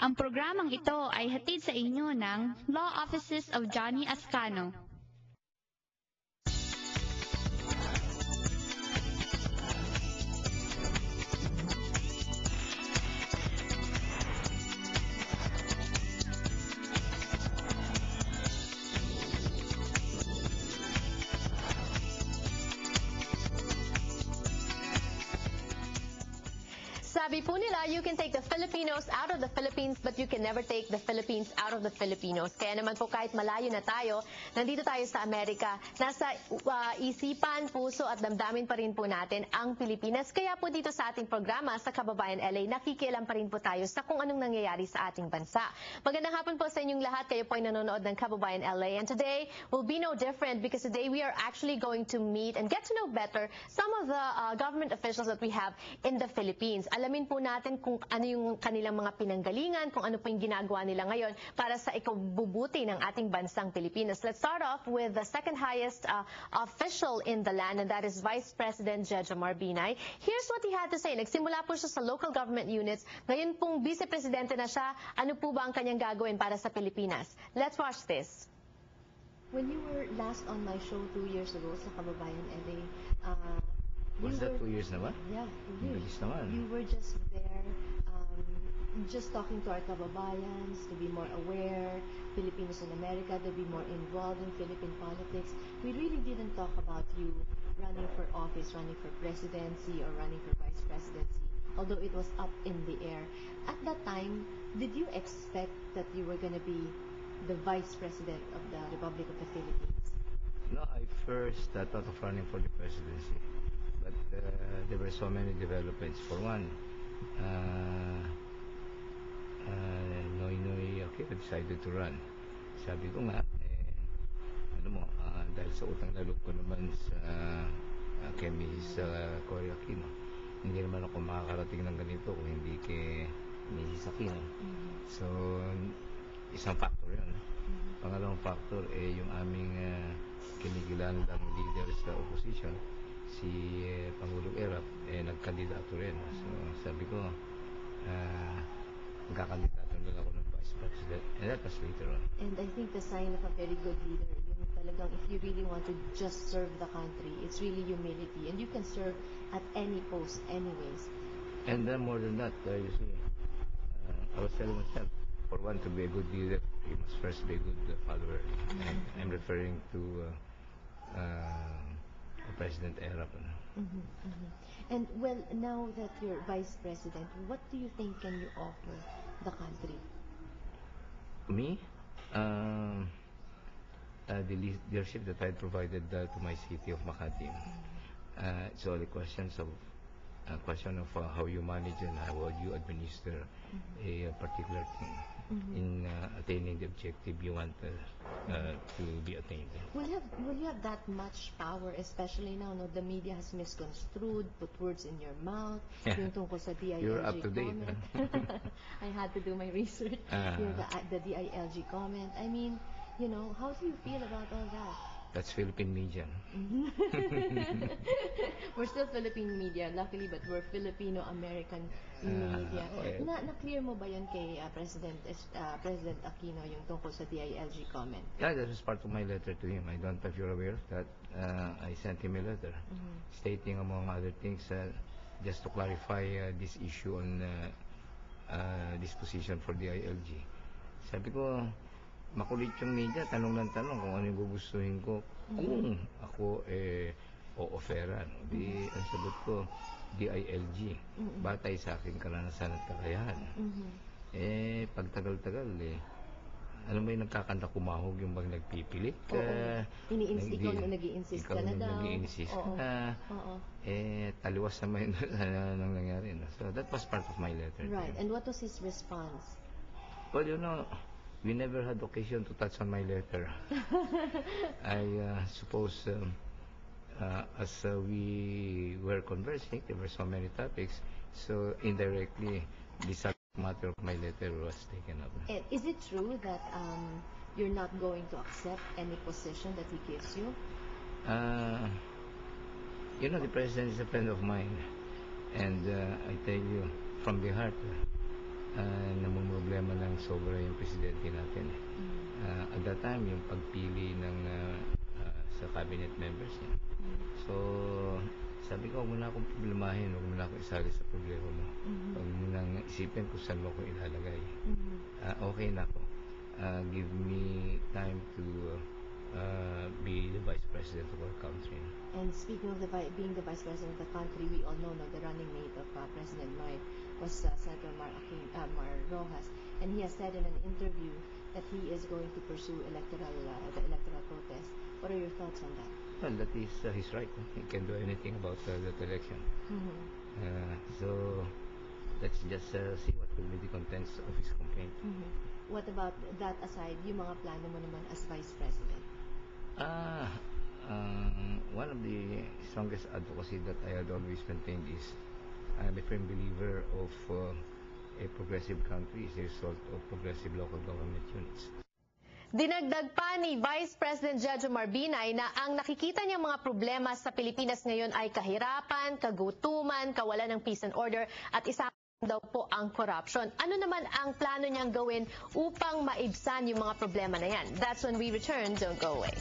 Ang programang ito ay hatid sa inyo ng Law Offices of Johnny Ascano. Sabi po nila, you can take the Filipinos out of the Philippines, but you can never take the Philippines out of the Filipinos. Kaya naman po kahit malayo na tayo, nandito tayo sa Amerika, nasa isipan, puso at damdamin pa rin po natin ang Pilipinas. Kaya po dito sa ating programa sa Kababayan LA, nakikialam pa rin po tayo sa kung anong nangyayari sa ating bansa. Magandang hapon po sa inyong lahat. Kayo po ay nanonood ng Kababayan LA. And today will be no different because today we are actually going to meet and get to know better some of the government officials that we have in the Philippines. Alamin po natin kung ano yung kanilang mga pinanggalingan, kung ano po yung ginagawa nila ngayon para sa ikabubuti ng ating bansang Pilipinas. Let's start off with the second highest official in the land, and that is Vice President Jejomar Binay. Here's what he had to say. Nagsimula po siya sa local government units. Ngayon pong Vice Presidente na siya. Ano po ba ang kanyang gagawin para sa Pilipinas? Let's watch this. When you were last on my show 2 years ago sa Kababayan LA, was that 2 years na ba? Yeah, 2 years. Bilis naman. You were just there, just talking to our kababayans to be more aware, Filipinos in America, to be more involved in Philippine politics. We really didn't talk about you running for office, running for presidency, or running for vice presidency, although it was up in the air. At that time, did you expect that you were going to be the vice president of the Republic of the Philippines? No, I first thought of running for the presidency. But there were so many developments. For one, Noy Aquino decided to run. Sabi ko nga, dahil sa utang na loob ko naman sa kay Ms. Cory Aquino, hindi naman ako makakarating ng ganito kung hindi kay Ms. Aquino. So, isang factor yun. Pangalawang factor, yung aming kinikilalang leader sa opposition, si Pangulong Erap, nagkandidato rin. So, sabi ko, magkakandidato na ako ng Vice President. And that was later on. And I think the sign of a very good leader, yung talagang if you really want to just serve the country, it's really humility. And you can serve at any post anyways. And then more than that, you see, I was telling myself, for one to be a good leader, you must first be a good follower. And I'm referring to President Erap. And well, now that you're vice president, what do you think can you offer the country? Me? The leadership that I provided to my city of Makati. It's all a question of how you manage and how you administer a particular thing in attaining the objective you want to be attained. Will you have that much power, especially now, no, the media has misconstrued, put words in your mouth, yung tungkol sa DILG You're up to date. comment. I had to do my research. The DILG comment. I mean, you know, how do you feel about all that? That's Philippine media. We're still Philippine media, luckily, but we're Filipino-American media. Na-clear mo ba yan kay President Aquino yung tungkol sa DILG comment? Yeah, that was part of my letter to him. I don't know if you're aware of that. I sent him a letter stating, among other things, just to clarify this issue on disposition for DILG. Sabi ko, makulit yung media, tanong ng tanong kung ano yung gugustuhin ko. Kung ako o-offeran. Di, ang sagot ko, DILG. Batay sa aking karanasan at kakayahan. Pagtagal-tagal alam mo yung nagkakanta kumahog yung bang nagpipilit ka. Ikaw na nag-i-insist ka na daw. Nag-i-insist ka. Taliwas naman nang nangyari. No? So that was part of my letter. Right. And what was his response? Well, you know, we never had occasion to touch on my letter. I suppose as we were conversing, there were so many topics, so indirectly the subject matter of my letter was taken up. Is it true that you're not going to accept any position that he gives you? You know, the president is a friend of mine, and I tell you from the heart, namumroblema ng sobra yung presidente natin. At that time, yung pagpili ng sa cabinet members niya. So, sabi ko, huwag mo na akong problemahin, huwag mo na akong isali sa problema mo. Huwag mo nang isipin kung saan mo ako ilalagay. Okay na ako. Give me time to be the Vice President of our country. And speaking of being the Vice President of the country, we all know the running mate of President Noy was Senator Mar Rojas, and he has said in an interview that he is going to pursue the electoral protest. What are your thoughts on that? Well, that is his right. He can do anything about that election. So let's just see what will be the contents of his complaint. What about that aside, yung mga plano mo naman as Vice President? One of the strongest advocacy that I had always maintained is I'm a firm believer of a progressive country is a result of progressive local government units. Dinagdag pa ni Vice President Jejomar Binay na ang nakikita niyang mga problema sa Pilipinas ngayon ay kahirapan, kagutuman, kawalan ng peace and order, at isa daw po ang corruption. Ano naman ang plano niyang gawin upang maibsan yung mga problema na yan? That's when we return. Don't go away.